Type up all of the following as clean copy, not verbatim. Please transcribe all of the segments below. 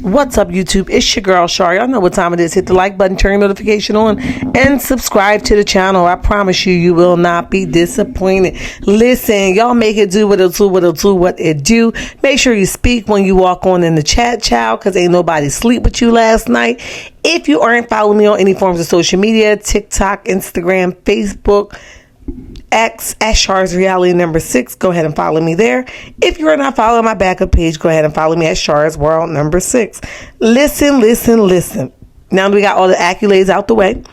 What's up, YouTube? It's your girl Shar. Y'all know what time it is. Hit the like button, turn your notification on, and subscribe to the channel. I promise you, you will not be disappointed. Listen, y'all make it do what it do. Make sure you speak when you walk on in the chat, child, because ain't nobody sleep with you last night. If you aren't following me on any forms of social media, TikTok, Instagram, Facebook, X at Shar's Reality number 6. Go ahead and follow me there. If you're not following my backup page, go ahead and follow me at Shar's World number 6. Listen. Now that we got all the accolades out the way,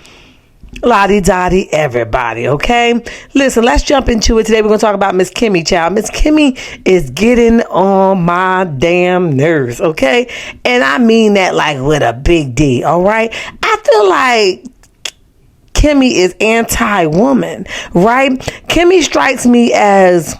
lottie dottie everybody, okay? Listen, let's jump into it. Today we're going to talk about Miss Kimmi, child. Miss Kimmi is getting on my damn nerves, okay? And I mean that like with a big D, all right? I feel like Kimmi is anti-woman, right? Kimmi strikes me as,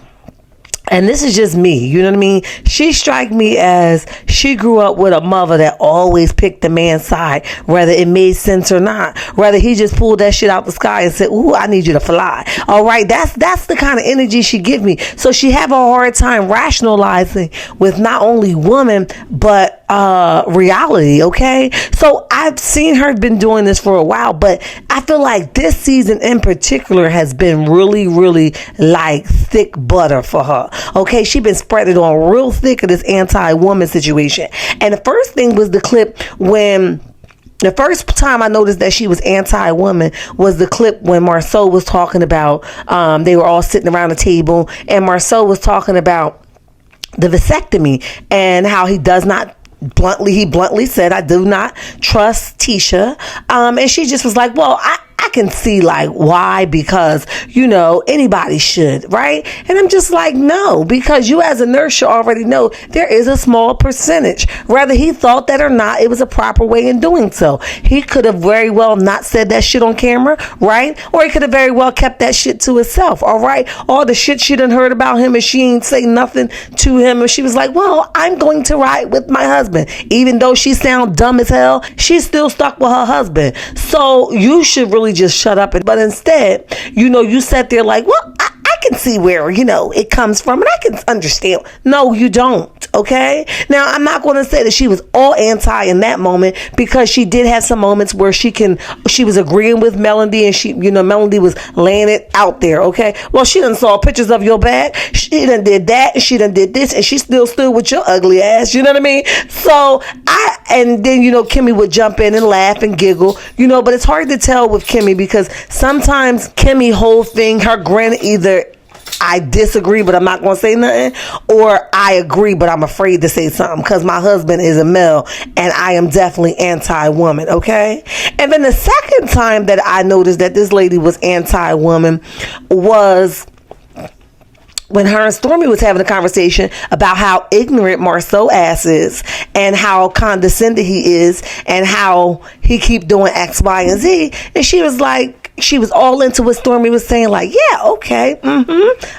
and this is just me, you know what I mean? She strikes me as she grew up with a mother that always picked the man's side, whether it made sense or not. Whether he just pulled that shit out the sky and said, ooh, I need you to fly. All right, that's the kind of energy she give me. So she have a hard time rationalizing with not only women, but reality, okay? So I've seen her been doing this for a while, but I feel like this season in particular has been really like thick butter for her. Okay, she been spreading on real thick of this anti-woman situation. And the first thing was the clip when the first time I noticed that she was anti-woman was the clip when Marceau was talking about, they were all sitting around the table and Marceau was talking about the vasectomy and how he bluntly said, I do not trust Tisha. And she just was like, well, I can see like why, because you know anybody should, right? And I'm just like, no, because you as a nurse should already know there is a small percentage, whether he thought that or not. It was a proper way in doing so. He could have very well not said that shit on camera, right? Or he could have very well kept that shit to himself, all right? All the shit she done heard about him and she ain't say nothing to him, and she was like, well, I'm going to ride with my husband. Even though she sound dumb as hell, she's still stuck with her husband. So you should really just shut up. But instead, you know, you sat there like, well, I can see where, you know, it comes from and I can understand. No, you don't. Okay. Now, I'm not going to say that she was all anti in that moment, because she did have some moments where she was agreeing with Melody, and she, you know, Melody was laying it out there. Okay. Well, she done saw pictures of your back. She done did that, and she done did this, and she still stood with your ugly ass. You know what I mean? So and then, you know, Kimmi would jump in and laugh and giggle, you know, but it's hard to tell with Kimmi because sometimes Kimmi whole thing, her grin, either I disagree, but I'm not going to say nothing, or I agree, but I'm afraid to say something because my husband is a male and I am definitely anti-woman, okay? And then the second time that I noticed that this lady was anti-woman was when her and Stormy was having a conversation about how ignorant Marceau ass is and how condescending he is and how he keep doing X, Y, and Z. And she was like, she was all into what Stormy was saying, like, yeah, okay,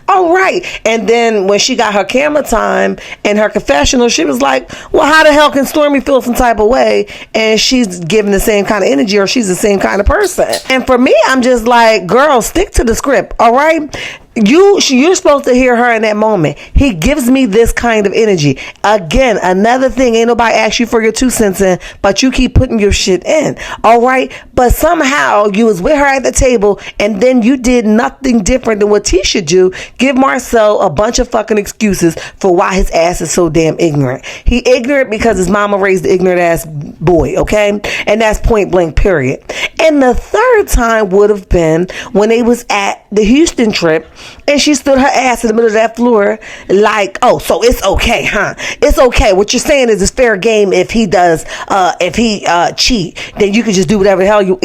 all right. And then when she got her camera time and her confessional, she was like, well, how the hell can Stormy feel some type of way and she's giving the same kind of energy, or she's the same kind of person? And for me, I'm just like, girl, stick to the script, all right? You're supposed to hear her in that moment. He gives me this kind of energy. Again, another thing, ain't nobody asked you for your 2 cents in, but you keep putting your shit in. All right. But somehow you was with her at the table and then you did nothing different than what Tisha do. Give Marceau a bunch of fucking excuses for why his ass is so damn ignorant. He ignorant because his mama raised the ignorant ass boy. Okay. And that's point blank, period. And the third time would have been when they was at the Houston trip and she stood her ass in the middle of that floor like, oh, so it's okay, huh? It's okay. What you're saying is it's fair game if he does, if he cheat, then you can just do whatever the hell you...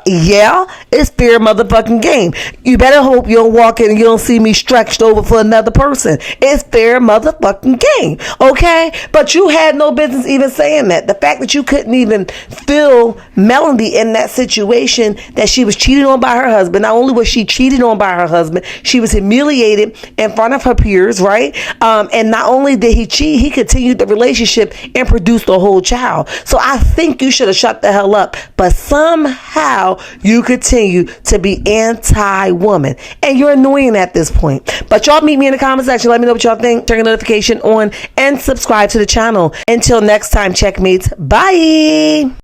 yeah, it's fair motherfucking game. You better hope you don't walk in and you don't see me stretched over for another person. It's fair motherfucking game, okay? But you had no business even saying that. The fact that you couldn't even feel Melody in that situation, that she was cheated on by her husband. Not only was she cheated on by her husband, she was humiliated in front of her peers, right? And not only did he cheat, he continued the relationship and produced a whole child. So I think you should have shut the hell up. But somehow how you continue to be anti-woman. And you're annoying at this point. But y'all meet me in the comment section. Let me know what y'all think. Turn your notification on and subscribe to the channel. Until next time, checkmates. Bye.